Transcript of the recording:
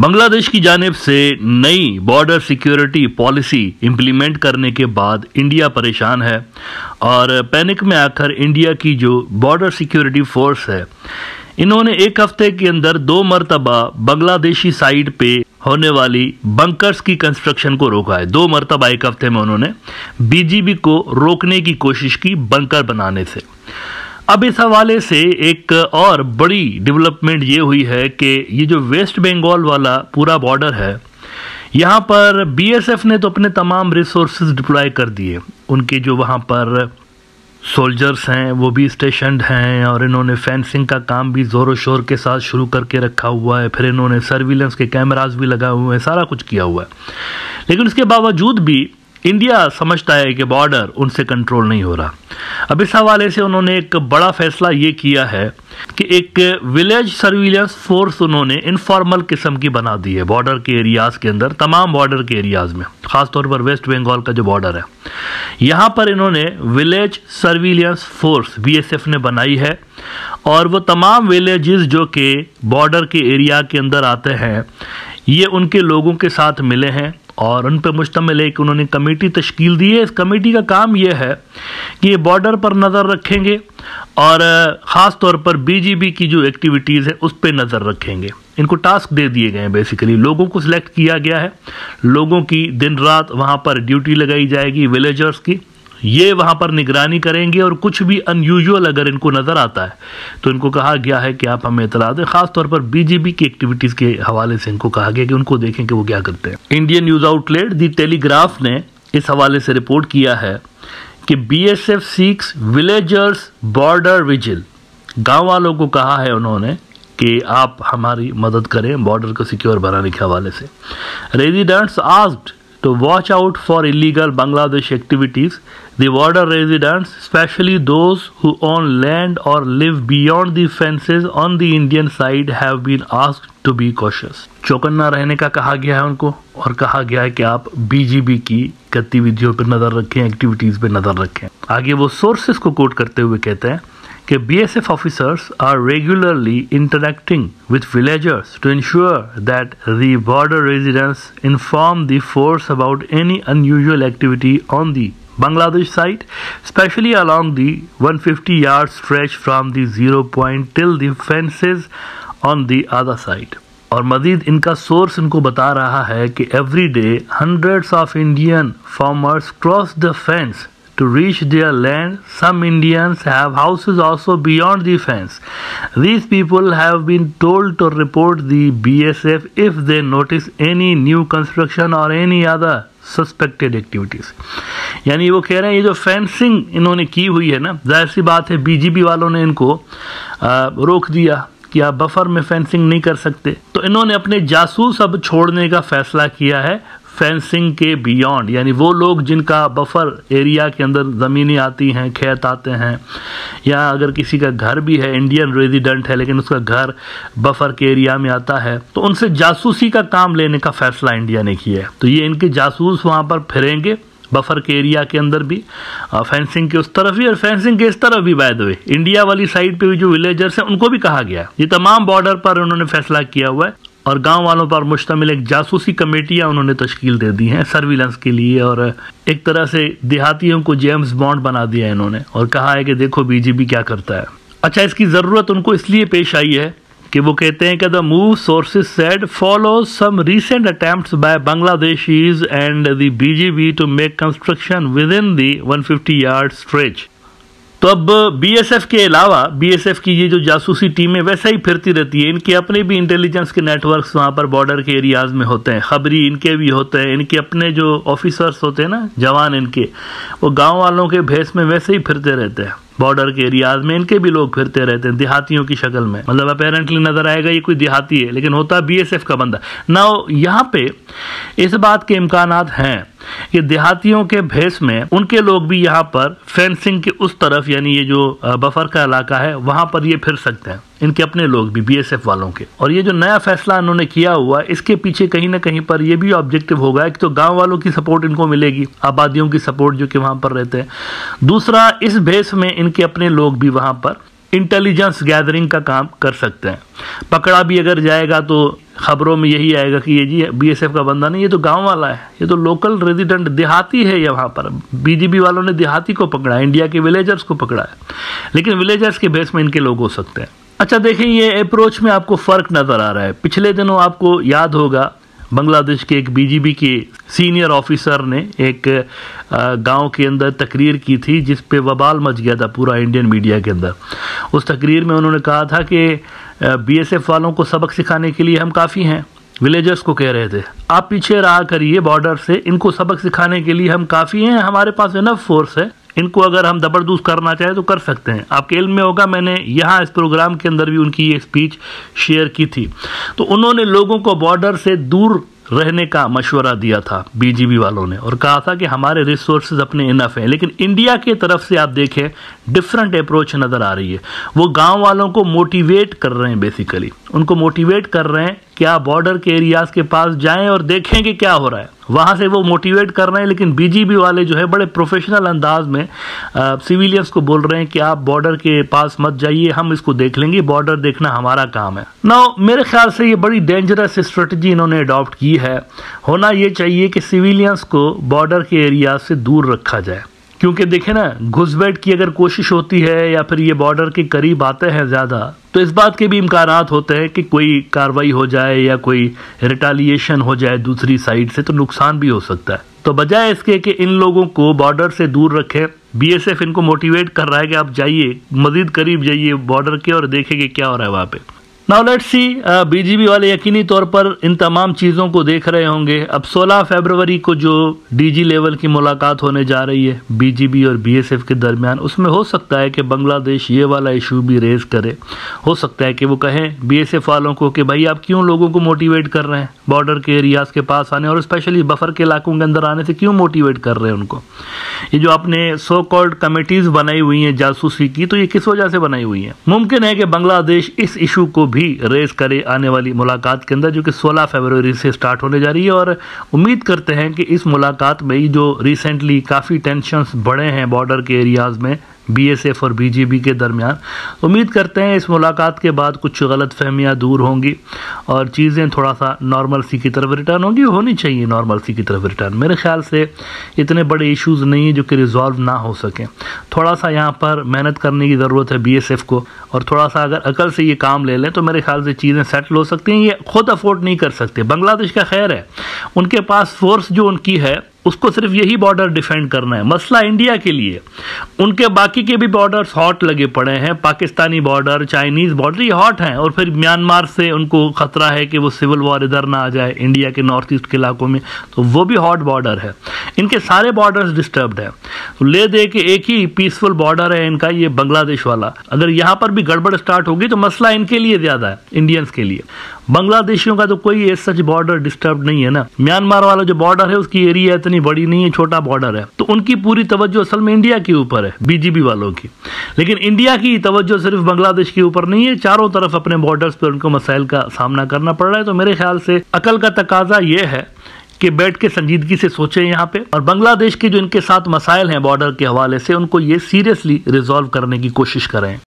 बांग्लादेश की जानिब से नई बॉर्डर सिक्योरिटी पॉलिसी इंप्लीमेंट करने के बाद इंडिया परेशान है और पैनिक में आकर इंडिया की जो बॉर्डर सिक्योरिटी फोर्स है, इन्होंने एक हफ्ते के अंदर 2 मरतबा बांग्लादेशी साइड पे होने वाली बंकर्स की कंस्ट्रक्शन को रोका है। 2 मरतबा एक हफ्ते में उन्होंने बीजीबी को रोकने की कोशिश की बंकर बनाने से। अब इस हवाले से एक और बड़ी डेवलपमेंट ये हुई है कि ये जो वेस्ट बंगाल वाला पूरा बॉर्डर है, यहाँ पर बीएसएफ ने तो अपने तमाम रिसोर्सेज डिप्लॉय कर दिए। उनके जो वहाँ पर सोल्जर्स हैं वो भी स्टेशनड हैं और इन्होंने फेंसिंग का काम भी ज़ोरों शोर के साथ शुरू करके रखा हुआ है। फिर इन्होंने सर्विलेंस के कैमरास भी लगाए हुए हैं, सारा कुछ किया हुआ है। लेकिन उसके बावजूद भी इंडिया समझता है कि बॉर्डर उनसे कंट्रोल नहीं हो रहा। अब इस हवाले से उन्होंने एक बड़ा फैसला ये किया है कि एक विलेज सर्विलेंस फोर्स उन्होंने इनफॉर्मल किस्म की बना दी है बॉर्डर के एरियाज़ के अंदर, तमाम बॉर्डर के एरियाज़ में, ख़ासतौर पर वेस्ट बंगाल का जो बॉर्डर है, यहाँ पर इन्होंने विलेज सर्विलेंस फोर्स बीएसएफ ने बनाई है। और वो तमाम विलेजेस जो कि बॉर्डर के एरिया के अंदर आते हैं, ये उनके लोगों के साथ मिले हैं और उन पर मुश्तमिल एक उन्होंने कमेटी तश्कील दी है। इस कमेटी का काम यह है कि ये बॉर्डर पर नज़र रखेंगे और ख़ास तौर पर बीजीबी की जो एक्टिविटीज़ है उस पर नज़र रखेंगे। इनको टास्क दे दिए गए हैं, बेसिकली लोगों को सिलेक्ट किया गया है, लोगों की दिन रात वहाँ पर ड्यूटी लगाई जाएगी विलेजर्स की। ये वहाँ पर निगरानी करेंगे और कुछ भी अनयूजुअल अगर इनको नज़र आता है तो इनको कहा गया है कि आप हमें इतला दें। खासतौर पर बीजेपी की एक्टिविटीज़ के हवाले से इनको कहा गया कि उनको देखें कि वो क्या करते हैं। Indian news outlet the Telegraph ने इस हवाले से रिपोर्ट किया है कि BSF seeks villagers border vigil. गाँव वालों को कहा है उन्होंने कि आप हमारी मदद करें बॉर्डर को सिक्योर बनाने के हवाले से। Residents asked to watch out for illegal Bangladesh activities. The border residents, especially those who own land or live beyond the fences on the Indian side, have been asked to be cautious. चौकन्ना रहने का कहा गया है उनको और कहा गया है कि आप बीजीबी की गतिविधियों पर नज़र रखें, एक्टिविटीज़ पर नज़र रखें। आगे वो सोर्सेस को कोट करते हुए कहते हैं कि BSF officers are regularly interacting with villagers to ensure that the border residents inform the force about any unusual activity on the Bangladesh side, especially along the 150-yard stretch from the 0 point till the fences on the other side. और मज़ीद इनका source इनको बता रहा है कि every day hundreds of Indian farmers cross the fence to reach their land. Some Indians have houses also beyond the fence. These people have been told to report the BSF if they notice any new construction or any other suspected activities. यानी वो कह रहे हैं ये जो fencing इन्होंने की हुई है ना, जाहिर सी बात है बीजीबी वालों ने इनको रोक दिया कि आप बफर में फेंसिंग नहीं कर सकते, तो इन्होंने अपने जासूस अब छोड़ने का फैसला किया है फेंसिंग के बियॉन्ड। यानी वो लोग जिनका बफर एरिया के अंदर ज़मीनें आती हैं, खेत आते हैं, या अगर किसी का घर भी है, इंडियन रेजिडेंट है लेकिन उसका घर बफर के एरिया में आता है, तो उनसे जासूसी का काम लेने का फैसला इंडिया ने किया है। तो ये इनके जासूस वहाँ पर फिरेंगे बफर के एरिया के अंदर भी, फेंसिंग के उस तरफ भी और फेंसिंग के इस तरफ भी। बाय द वे इंडिया वाली साइड पे भी जो विलेजर्स हैं उनको भी कहा गया। ये तमाम बॉर्डर पर उन्होंने फैसला किया हुआ है और गांव वालों पर मुश्तमिल एक जासूसी कमेटियां उन्होंने तश्कील दे दी हैं सर्विलेंस के लिए। और एक तरह से देहातियों को जेम्स बॉन्ड बना दिया है इन्होंने और कहा है कि देखो बीजेपी क्या करता है। अच्छा, इसकी ज़रूरत उनको इसलिए पेश आई है कि वो कहते हैं कि the move sources said follows some recent attempts by Bangladeshis and the BJP to make construction within the 150-yard stretch. तो अब बीएसएफ के अलावा बीएसएफ की ये जो जासूसी टीमें वैसे ही फिरती रहती है, इनके अपने भी इंटेलिजेंस के नेटवर्क्स वहाँ पर बॉर्डर के एरियाज़ में होते हैं, खबरी इनके भी होते हैं, इनके अपने जो ऑफिसर्स होते हैं ना, जवान इनके, वो गांव वालों के भेस में वैसे ही फिरते रहते हैं। बॉर्डर के एरियाज में इनके भी लोग फिरते रहते हैं देहातियों की शक्ल में। मतलब अपेरेंटली नजर आएगा ये कोई देहाती है लेकिन होता बीएसएफ का बंदा ना। यहाँ पे इस बात के इम्कानात हैं कि देहातियों के भेस में उनके लोग भी यहाँ पर फेंसिंग के उस तरफ, यानी ये जो बफर का इलाका है वहाँ पर ये फिर सकते हैं, इनके अपने लोग भी बीएसएफ वालों के। और ये जो नया फैसला इन्होंने किया हुआ है, इसके पीछे कहीं ना कहीं पर ये भी ऑब्जेक्टिव होगा कि तो गांव वालों की सपोर्ट इनको मिलेगी, आबादियों की सपोर्ट जो कि वहाँ पर रहते हैं। दूसरा, इस भेस में इनके अपने लोग भी वहाँ पर इंटेलिजेंस गैदरिंग का काम कर सकते हैं। पकड़ा भी अगर जाएगा तो खबरों में यही आएगा कि ये जी बीएसएफ का बंदा नहीं, ये तो गांव वाला है, ये तो लोकल रेजिडेंट देहाती है। यहाँ पर बीजीबी वालों ने देहाती को पकड़ा है, इंडिया के विलेजर्स को पकड़ा है, लेकिन विलेजर्स के बेस में इनके लोग हो सकते हैं। अच्छा देखें, ये अप्रोच में आपको फ़र्क नज़र आ रहा है। पिछले दिनों आपको याद होगा बांग्लादेश के एक बीजीबी के सीनियर ऑफिसर ने एक गांव के अंदर तकरीर की थी जिस पे वबाल मच गया था पूरा इंडियन मीडिया के अंदर। उस तकरीर में उन्होंने कहा था कि बीएसएफ वालों को सबक सिखाने के लिए हम काफ़ी हैं। विलेजर्स को कह रहे थे आप पीछे रहा करिए बॉर्डर से, इनको सबक सिखाने के लिए हम काफ़ी हैं, हमारे पास इनफ फोर्स है, इनको अगर हम जबरदस्त करना चाहें तो कर सकते हैं। आपके इल्म में होगा, मैंने यहाँ इस प्रोग्राम के अंदर भी उनकी ये स्पीच शेयर की थी। तो उन्होंने लोगों को बॉर्डर से दूर रहने का मशवरा दिया था बीजीबी वालों ने, और कहा था कि हमारे रिसोर्सेज अपने इनफ हैं। लेकिन इंडिया की तरफ से आप देखें डिफरेंट अप्रोच नज़र आ रही है। वो गांव वालों को मोटिवेट कर रहे हैं, बेसिकली उनको मोटिवेट कर रहे हैं कि आप बॉर्डर के एरियाज के पास जाएं और देखें कि क्या हो रहा है। वहाँ से वो मोटिवेट कर रहे हैं, लेकिन बीजीबी वाले जो है बड़े प्रोफेशनल अंदाज में सिविलियंस को बोल रहे हैं कि आप बॉर्डर के पास मत जाइए, हम इसको देख लेंगे, बॉर्डर देखना हमारा काम है। नाउ मेरे ख्याल से ये बड़ी डेंजरस स्ट्रेटजी इन्होंने अडॉप्ट की है। होना ये चाहिए कि सिविलियंस को बॉर्डर के एरिया से दूर रखा जाए, क्योंकि देखें ना, घुसपैठ की अगर कोशिश होती है या फिर ये बॉर्डर के करीब आते हैं ज़्यादा, तो इस बात के भी इम्कानात होते हैं कि कोई कार्रवाई हो जाए या कोई रिटालिएशन हो जाए दूसरी साइड से, तो नुकसान भी हो सकता है। तो बजाय इसके कि इन लोगों को बॉर्डर से दूर रखें, बीएसएफ इनको मोटिवेट कर रहा है कि आप जाइए, मज़ीद करीब जाइए बॉर्डर के और देखें कि क्या हो रहा है वहाँ पे। नाउ लेट्स सी, बीजीबी वाले यकीनी तौर पर इन तमाम चीज़ों को देख रहे होंगे। अब 16 फरवरी को जो डीजी लेवल की मुलाकात होने जा रही है बीजीबी और बीएसएफ के दरमियान, उसमें हो सकता है कि बांग्लादेश ये वाला इशू भी रेज करे। हो सकता है कि वो कहें बीएसएफ वालों को कि भाई आप क्यों लोगों को मोटिवेट कर रहे हैं बॉर्डर के एरियाज के पास आने, और स्पेशली बफर के इलाकों के अंदर आने से क्यों मोटिवेट कर रहे हैं उनको। ये जो आपने सो कॉल्ड कमेटीज बनाई हुई हैं जासूसी की, तो ये किस वजह से बनाई हुई हैं? मुमकिन है कि बांग्लादेश इस इशू को भी रेस करे आने वाली मुलाकात के अंदर, जो कि 16 फरवरी से स्टार्ट होने जा रही है। और उम्मीद करते हैं कि इस मुलाकात में जो रिसेंटली काफ़ी टेंशन्स बढ़े हैं बॉर्डर के एरियाज़ में बीएसएफ और बीजीबी के दरमियान, उम्मीद करते हैं इस मुलाकात के बाद कुछ गलत फहमियाँ दूर होंगी और चीज़ें थोड़ा सा नॉर्मल सी की तरफ रिटर्न होंगी। होनी चाहिए नॉर्मल सी की तरफ रिटर्न। मेरे ख्याल से इतने बड़े इश्यूज़ नहीं हैं जो कि रिजॉल्व ना हो सकें। थोड़ा सा यहाँ पर मेहनत करने की ज़रूरत है बीएसएफ को, और थोड़ा सा अगर अकल से ये काम ले लें तो मेरे ख्याल से चीज़ें सेटल हो सकती हैं। ये खुद अफोर्ड नहीं कर सकते। बांग्लादेश का खैर है, उनके पास फोर्स जो उनकी है उसको सिर्फ यही बॉर्डर डिफेंड करना है। मसला इंडिया के लिए, उनके बाकी के भी बॉर्डर्स हॉट लगे पड़े हैं, पाकिस्तानी बॉर्डर, चाइनीज़ बॉर्डर, ये हॉट हैं। और फिर म्यांमार से उनको ख़तरा है कि वो सिविल वॉर इधर ना आ जाए इंडिया के नॉर्थ ईस्ट के इलाकों में, तो वो भी हॉट बॉर्डर है। इनके सारे बॉर्डर्स डिस्टर्ब्ड हैं। तो ले दे के एक ही पीसफुल बॉर्डर है इनका, ये बांग्लादेश वाला। अगर यहाँ पर भी गड़बड़ स्टार्ट होगी तो मसला इनके लिए ज़्यादा है, इंडियंस के लिए। बांग्लादेशियों का तो कोई सच बॉर्डर डिस्टर्ब नहीं है ना। म्यांमार वाला जो बॉर्डर है उसकी एरिया इतनी बड़ी नहीं है, छोटा बॉर्डर है, तो उनकी पूरी तवज्जो असल में इंडिया के ऊपर है, बीजीबी वालों की। लेकिन इंडिया की तवज्जो सिर्फ बांग्लादेश के ऊपर नहीं है, चारों तरफ अपने बॉर्डर्स पर उनको मसाइल का सामना करना पड़ रहा है। तो मेरे ख्याल से अकल का तकाजा ये है कि बैठ के संजीदगी से सोचें यहाँ पे, और बांग्लादेश के जो इनके साथ मसाइल हैं बॉर्डर के हवाले से, उनको ये सीरियसली रिजॉल्व करने की कोशिश करें।